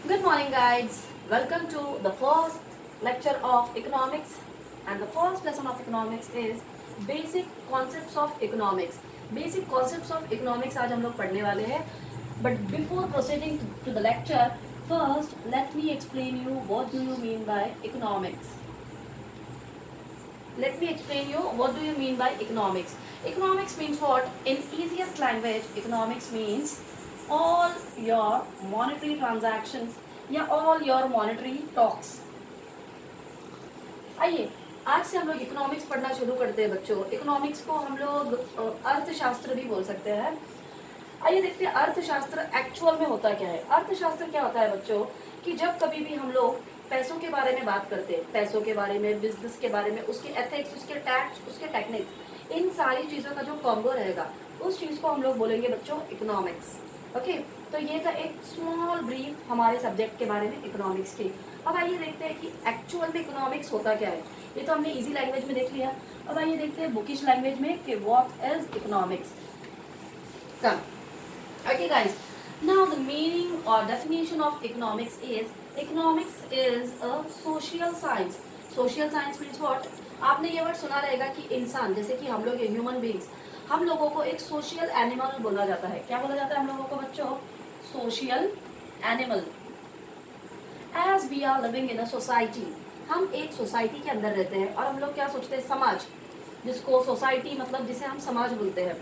Good morning, guys. Welcome to the first lecture of economics. And the first lesson of economics is basic concepts of economics. Basic concepts of economics आज हम लोग पढ़ने वाले हैं. But before proceeding to the lecture, first let me explain you what do you mean by economics. Let me explain you what do you mean by economics. Economics means what? In easiest language, economics means all your monetary transactions या all your monetary talks. आइए आज से हम लोग economics पढ़ना शुरू करते हैं बच्चों. इकोनॉमिक्स को हम लोग अर्थशास्त्र भी बोल सकते हैं. आइए देखते हैं अर्थशास्त्र एक्चुअल में होता क्या है. अर्थशास्त्र क्या होता है बच्चों कि जब कभी भी हम लोग पैसों के बारे में बात करते हैं, पैसों के बारे में, बिजनेस के बारे में, उसके एथिक्स, उसके टैक्स, उसके टेक्निक्स, इन सारी चीज़ों का जो कॉम्बो रहेगा उस चीज़ को हम लोग बोलेंगे बच्चों इकोनॉमिक्स. ओके, तो ये था एक स्मॉल ब्रीफ हमारे सब्जेक्ट के बारे में इकोनॉमिक्स की. अब आइए देखते हैं कि एक्चुअल में इकोनॉमिक्स होता क्या है. ये तो हमने इजी लैंग्वेज में देख लिया. अब आइए देखते हैं बुकिश लैंग्वेज में कि what is economics. Come. Okay guys, now the meaning or definition of economics is a social science. Social science means what? आपने ये वर्ड सुना रहेगा कि इंसान, जैसे कि हम लोग ह्यूमन बींग्स, हम लोगों को एक सोशल एनिमल बोला जाता है. क्या बोला जाता है हम लोगों को बच्चों? Social animal. As we are living in a society, हम एक सोसाइटी के अंदर रहते हैं और हम लोग क्या सोचते हैं? समाज, जिसको सोसाइटी मतलब जिसे हम समाज बोलते हैं.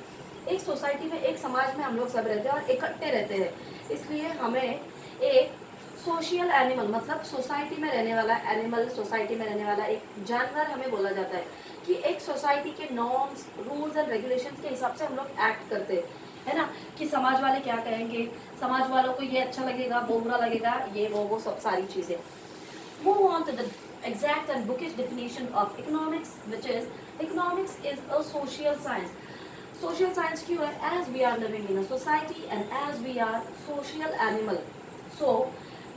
एक सोसाइटी में, एक समाज में हम लोग सब रहते हैं और इकट्ठे रहते हैं. इसलिए हमें एक सोशल एनिमल मतलब सोसाइटी में रहने वाला एनिमल, सोसाइटी में रहने वाला एक जानवर हमें बोला जाता है कि एक सोसाइटी के नॉर्म्स, रूल्स एंड रेगुलेशंस के हिसाब से हम लोग एक्ट करते हैं, है ना. कि समाज वाले क्या कहेंगे, समाज वालों को ये अच्छा लगेगा, वो बुरा लगेगा, ये वो सब सारी चीज़ें. Move on to the exact and bookish definition of economics, which is economics is a social science. Social science क्यों है? As we are living in a society and as we are social animal, so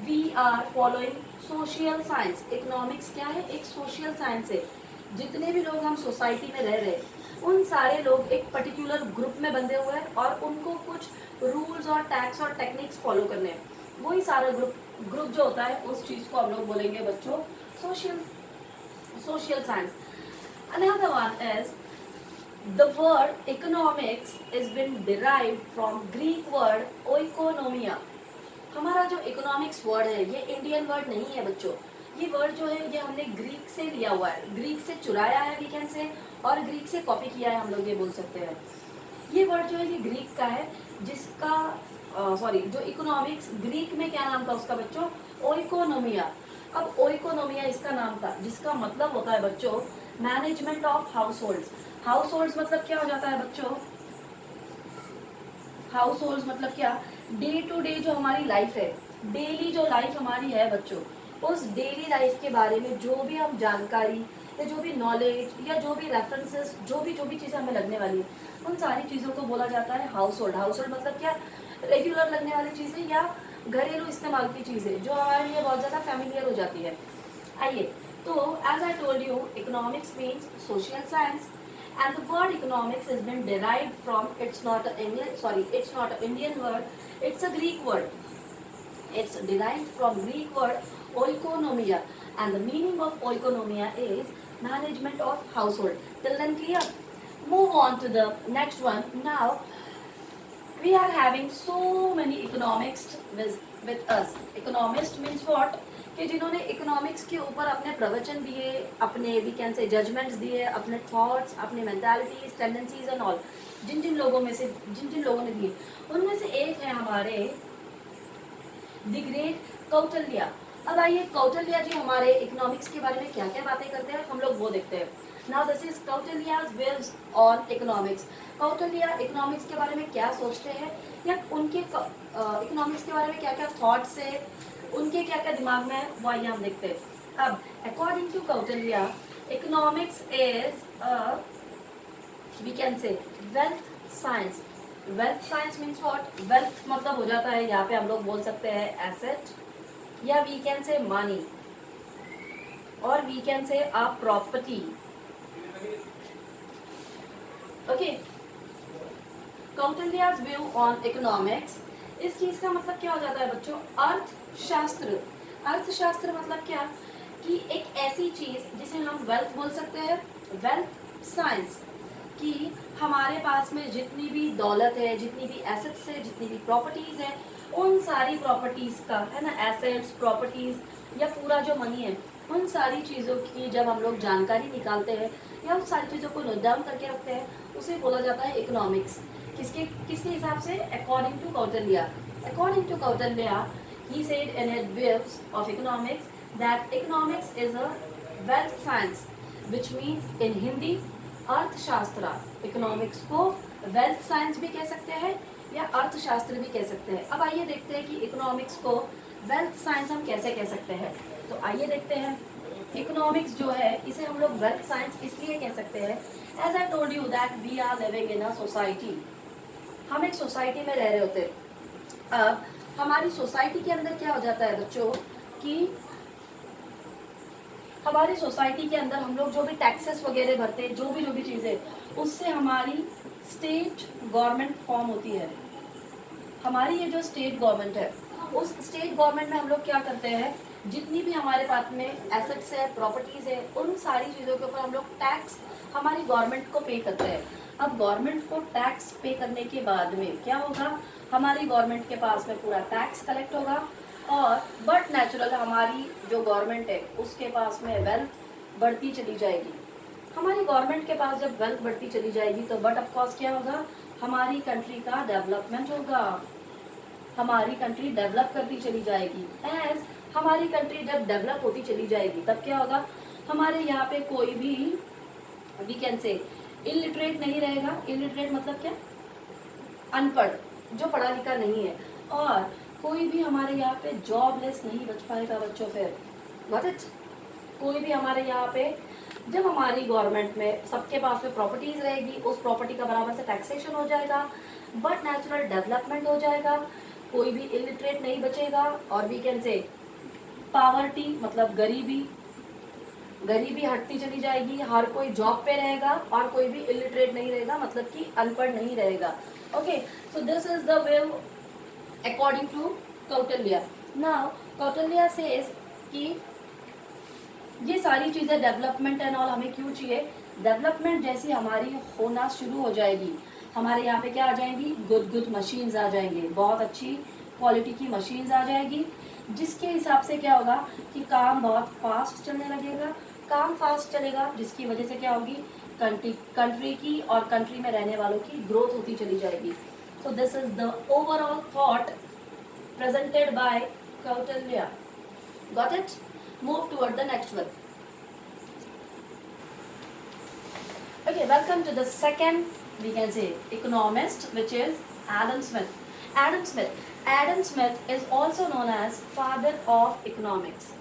we are following social science. Economics क्या है? एक social science है. जितने भी लोग हम सोसाइटी में रह रहे हैं उन सारे लोग एक पर्टिकुलर ग्रुप में बंधे हुए हैं और उनको कुछ रूल्स और टैक्स और टेक्निक्स फॉलो करने हैं. वही सारा ग्रुप जो होता है उस चीज़ को हम लोग बोलेंगे बच्चों social science. Another one is the word economics is been derived from Greek word oikonomia. हमारा जो इकोनॉमिक्स वर्ड है ये इंडियन वर्ड नहीं है बच्चों. ये वर्ड जो है ये हमने ग्रीक से लिया हुआ है, ग्रीक से चुराया है वी कैन से, और ग्रीक से कॉपी किया है, हम लोग ये बोल सकते हैं. ये वर्ड जो है ये ग्रीक का है, जिसका जो इकोनॉमिक्स ग्रीक में क्या नाम था उसका बच्चों? ओइकोनोमिया. अब ओइकोनोमिया इसका नाम था, जिसका मतलब होता है बच्चों management of house holds. House holds मतलब क्या हो जाता है बच्चों? हाउस होल्ड्स मतलब क्या? डे टू डे जो हमारी लाइफ है, डेली जो लाइफ हमारी है बच्चों, उस डेली लाइफ के बारे में जो भी हम जानकारी या जो भी नॉलेज या जो भी रेफरेंसेस, जो भी चीज़ें हमें लगने वाली है, उन सारी चीज़ों को बोला जाता है हाउस होल्ड. हाउस होल्ड मतलब क्या? रेगुलर लगने वाली चीज़ें या घरेलू इस्तेमाल की चीज़ें जो हमारे लिए बहुत ज़्यादा फैमिलियर हो जाती है. आइए, तो as I told you economics means social science. And the word economics has been derived from, it's not an Indian word, it's a Greek word. It's derived from Greek word oikonomia, and the meaning of oikonomia is management of household. Till then clear? Move on to the next one. Now we are having so many economists with us. Economist means what? कि जिन्होंने economics के ऊपर अपने प्रवचन दिए, अपने we can से judgements दिए, अपने थॉट्स, अपने मेंटालिटीज, टेंडेंसीज एंड ऑल, जिन लोगों ने दिए, उनमें से एक है हमारे द ग्रेट कौटिल्य. अब आइए कौटिल्य जी हमारे इकोनॉमिक्स के बारे में क्या क्या बातें करते हैं हम लोग वो देखते हैं. Now this is Kautilya's views on economics. Kautilya economics के बारे में क्या सोचते हैं या उनके इकोनॉमिक्स के बारे में क्या क्या थॉट्स है, उनके क्या क्या दिमाग में है, वो आइए हम देखते हैं. अब according to Kautilya, economics is we can say wealth science. Wealth science means what? Wealth मतलब हो जाता है यहाँ पे हम लोग बोल सकते हैं एसेट, या वी कैन से मनी, और we can say a property. Okay, Kautilya's view on economics इस चीज का मतलब क्या हो जाता है बच्चों, अर्थशास्त्र। अर्थशास्त्र मतलब क्या, कि एक ऐसी चीज जिसे हम वेल्थ बोल सकते हैं, वेल्थ साइंस, कि हमारे पास में जितनी भी दौलत है, जितनी भी एसेट्स है, जितनी भी प्रॉपर्टीज है, उन सारी प्रॉपर्टीज का, है ना, एसेट्स, प्रॉपर्टीज या पूरा जो मनी है, उन सारी चीज़ों की जब हम लोग जानकारी निकालते हैं या उन सारी चीज़ों को नोट डाउन करके रखते हैं, उसे बोला जाता है इकोनॉमिक्स। किसके किसके हिसाब से, according to Kautilya. According to Kautilya, he said in his views of economics that economics is a wealth science, which means in Hindi अर्थशास्त्र। इकोनॉमिक्स को वेल्थ साइंस भी कह सकते हैं या अर्थशास्त्र भी कह सकते हैं। अब आइए देखते हैं कि इकोनॉमिक्स को वेल्थ साइंस हम कैसे कह सकते हैं। तो आइए देखते हैं, इकोनॉमिक्स जो है इसे हम लोग वेल्थ साइंस इसलिए कह सकते हैं, as I told you that we are living in a society. हम एक सोसाइटी में रह रहे होते हैं। अब हमारी सोसाइटी के अंदर क्या हो जाता है बच्चों, कि हमारी सोसाइटी के अंदर हम लोग जो भी टैक्सेस वगैरह भरते हैं, जो भी चीज़ें, उससे हमारी स्टेट गवर्नमेंट फॉर्म होती है। हमारी ये जो स्टेट गवर्नमेंट है, उस स्टेट गवर्नमेंट में हम लोग क्या करते हैं, जितनी भी हमारे पास में एसेट्स है, प्रॉपर्टीज़ है, उन सारी चीज़ों के ऊपर हम लोग टैक्स हमारी गवर्नमेंट को पे करते हैं। अब गवर्नमेंट को टैक्स पे करने के बाद में क्या होगा, हमारी गवर्नमेंट के पास में पूरा टैक्स कलेक्ट होगा, और बट नेचुरल हमारी जो गवर्नमेंट है उसके पास में वेल्थ बढ़ती चली जाएगी। हमारी गवर्नमेंट के पास जब वेल्थ बढ़ती चली जाएगी तो बट ऑफ कोर्स क्या होगा, हमारी कंट्री का डेवलपमेंट होगा, हमारी कंट्री डेवलप करती चली जाएगी। एज हमारी कंट्री जब डेवलप होती चली जाएगी तब क्या होगा, हमारे यहाँ पे कोई भी वी कैन से इलिटरेट नहीं रहेगा। इलिटरेट मतलब क्या, अनपढ़, जो पढ़ा लिखा नहीं है, और कोई भी हमारे यहाँ पे जॉबलेस नहीं बच पाएगा बच्चों। फिर गॉट इट, कोई भी हमारे यहाँ पे, जब हमारी गवर्नमेंट में सबके पास में प्रॉपर्टीज रहेगी, उस प्रॉपर्टी का बराबर से टैक्सेशन हो जाएगा, बट नेचुरल डेवलपमेंट हो जाएगा, कोई भी इलिटरेट नहीं बचेगा, और वी कैन से पावर्टी मतलब गरीबी, गरीबी हटती चली जाएगी, हर कोई जॉब पे रहेगा और कोई भी इलिटरेट नहीं रहेगा, मतलब कि अनपढ़ नहीं रहेगा। Okay, so this is the way according to Kautilya. Now Kautilya says कि ये सारी चीज़ें डेवलपमेंट एंड ऑल हमें क्यों चाहिए, डेवलपमेंट जैसी हमारी होना शुरू हो जाएगी, हमारे यहाँ पे क्या आ जाएंगी, गुड मशीन्स आ जाएंगे, बहुत अच्छी क्वालिटी की मशीन्स आ जाएगी, जिसके हिसाब से क्या होगा कि काम बहुत फास्ट चलने लगेगा। काम फास्ट चलेगा जिसकी वजह से क्या होगी, कंट्री की और कंट्री में रहने वालों की ग्रोथ होती चली जाएगी। सो this is the overall thought presented by Kautilya. Got it? Move toward the next one. Okay, welcome to the second, we can say, economist, which is Adam Smith. Adam Smith. Adam Smith is also known as father of economics.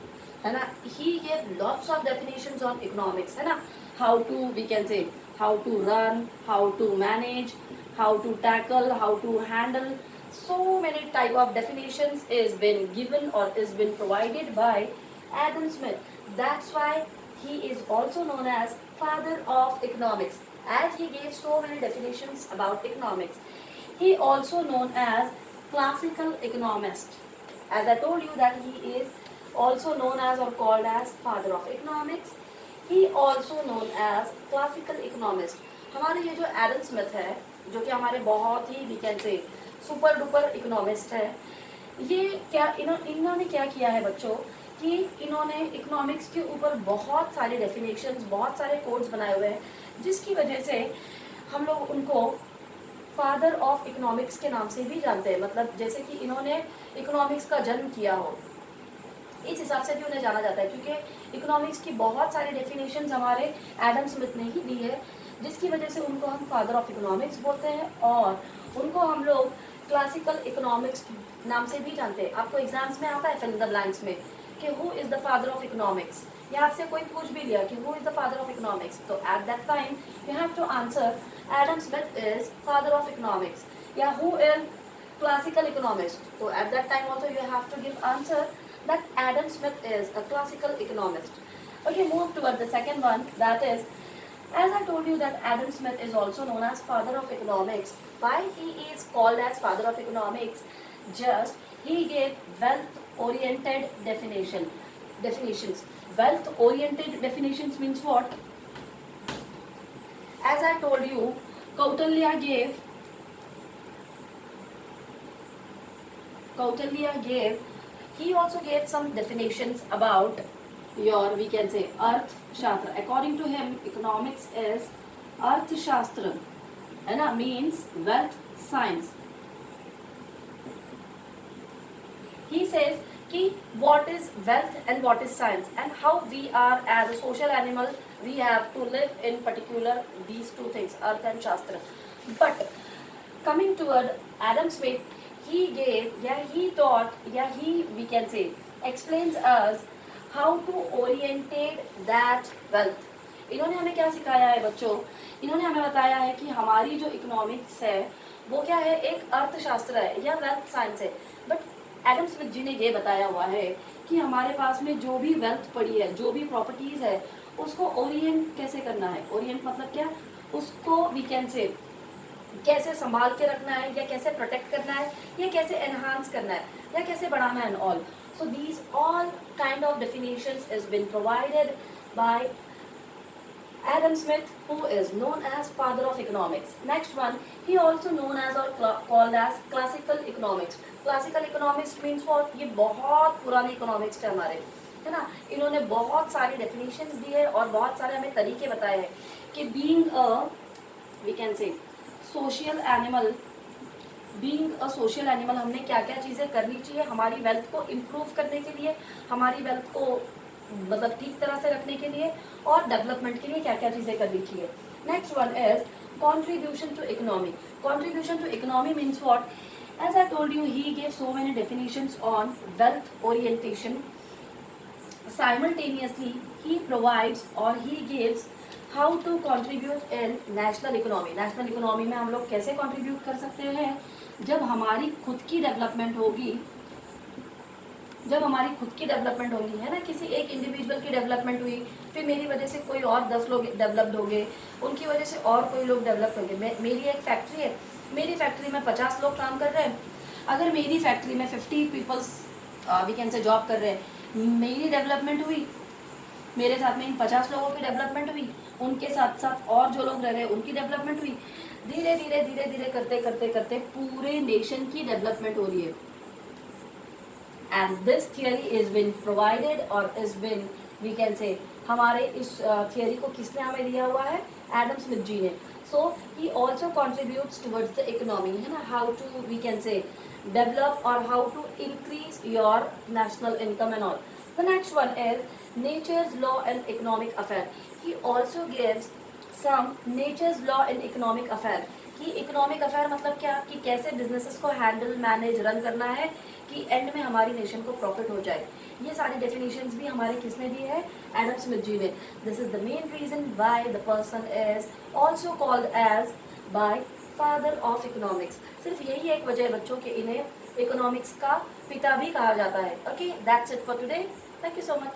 है ना, he gave lots of definitions on economics, है ना, how to, we can say, how to run, how to manage, how to tackle, how to handle. So many type of definitions is been given or is been provided by Adam Smith. That's why he is also known as father of economics, as he gave so many definitions about economics. He also known as classical economist. As I told you that he is also known as or called as father of economics. He also known as classical economist. हमारे ये जो Adam Smith है, जो कि हमारे बहुत ही we can say super duper economist है, ये क्या इन्होंने क्या किया है बच्चों, कि इन्होंने इकोनॉमिक्स के ऊपर बहुत सारे डेफिनेशंस, बहुत सारे कोड्स बनाए हुए हैं, जिसकी वजह से हम लोग उनको फादर ऑफ इकोनॉमिक्स के नाम से भी जानते हैं। मतलब जैसे कि इन्होंने इकोनॉमिक्स का जन्म किया हो, इस हिसाब से भी उन्हें जाना जाता है, क्योंकि इकोनॉमिक्स की बहुत सारी डेफिनेशंस हमारे एडम स्मिथ ने ही दी है, जिसकी वजह से उनको हम फादर ऑफ इकोनॉमिक्स बोलते हैं, और उनको हम लोग क्लासिकल इकोनॉमिक्स नाम से भी जानते हैं। आपको एग्जाम्स में आता है फिल इन द ब्लैंक्स में कि who is the father of economics, या आपसे कोई पूछ भी लिया कि who is the father of economics, तो at that time you have to answer Adam Smith is father of economics, या who is classical economist, so at that time also you have to give answer that Adam Smith is a classical economist. Okay, move toward the second one, that is, as I told you that Adam Smith is also known as father of economics. Why he is called as father of economics? just he gave wealth oriented definitions. Wealth oriented definitions means what? As I told you, Kautilya gave, he also gave some definitions about your, we can say, Arthashastra. According to him, economics is Arthashastra, है ना, means wealth science. He says कि what is wealth and what is science, and how we are as a social animal, we have to live in particular these two things, earth and shastra. But coming toward Adam Smith, he gave, he taught, he, we can say, explains us how to orientate that wealth. इन्होंने हमें क्या सिखाया है बच्चों? इन्होंने हमें बताया है कि हमारी जो इकोनॉमिक्स है वो क्या है, एक अर्थशास्त्र है या वेल्थ साइंस है. बट एडम स्मिथ जी ने ये बताया हुआ है कि हमारे पास में जो भी वेल्थ पड़ी है, जो भी प्रॉपर्टीज है, उसको ओरिएंट कैसे करना है. ओरिएंट मतलब क्या? उसको वी कैन से कैसे संभाल के रखना है, या कैसे प्रोटेक्ट करना है, या कैसे एनहांस करना है, या कैसे बढ़ाना है, and all. So these all kind of definitions is been provided by Adam Smith, who is known as father of economics. Next one, he also known as or called as classical economics. Classical economics means what? ये बहुत पुराने economics थे हमारे, है ना. इन्होंने बहुत सारी definitions दी है और बहुत सारे हमें तरीके बताए हैं कि being a, we can say, social animal, हमने क्या क्या चीज़ें करनी चाहिए हमारी वेल्थ को इम्प्रूव करने के लिए, हमारी वेल्थ को मतलब ठीक तरह से रखने के लिए, और डेवलपमेंट के लिए क्या क्या चीज़ें करनी चाहिए. Next one is contribution to economy. Contribution to economy means what? As I told you, he gave so many definitions on wealth orientation. Simultaneously, he provides or he gives how to contribute in national economy. National economy में हम लोग कैसे contribute कर सकते हैं? जब हमारी खुद की डेवलपमेंट होगी, है ना. किसी एक इंडिविजुअल की डेवलपमेंट हुई, फिर मेरी वजह से कोई और 10 लोग डेवलप्ड होंगे, उनकी वजह से और कोई लोग डेवलप होंगे. मेरी एक फैक्ट्री है, मेरी फैक्ट्री में 50 लोग काम कर रहे हैं. अगर मेरी फैक्ट्री में 50 peoples we can say job कर रहे हैं, मेरी डेवलपमेंट हुई, मेरे साथ में इन 50 लोगों की डेवलपमेंट हुई, उनके साथ साथ और जो लोग रह रहे हैं उनकी डेवलपमेंट हुई. धीरे धीरे करते पूरे नेशन की डेवलपमेंट हो रही है. And this theory is been provided or is been, we can say, हमारे इस theory को किसने हमें दिया हुआ है? एडम स्मिथ जी ने. So he also contributes towards the economy, है ना, how to, we can say, develop or how to increase your national income and all. The next one is nature's law and economic affair. He also gives some nature's law and economic affair. कि economic affair मतलब क्या, कि कैसे businesses को handle, manage, run करना है कि and में हमारी नेशन को प्रॉफिट हो जाए. ये सारी डेफिनेशंस भी हमारे किसने दी है? एडम स्मिथ जी ने. This is the main reason why the person is also called as by father of economics. सिर्फ यही एक वजह है बच्चों के इन्हें इकोनॉमिक्स का पिता भी कहा जाता है. Okay, that's it for today. Thank you so much.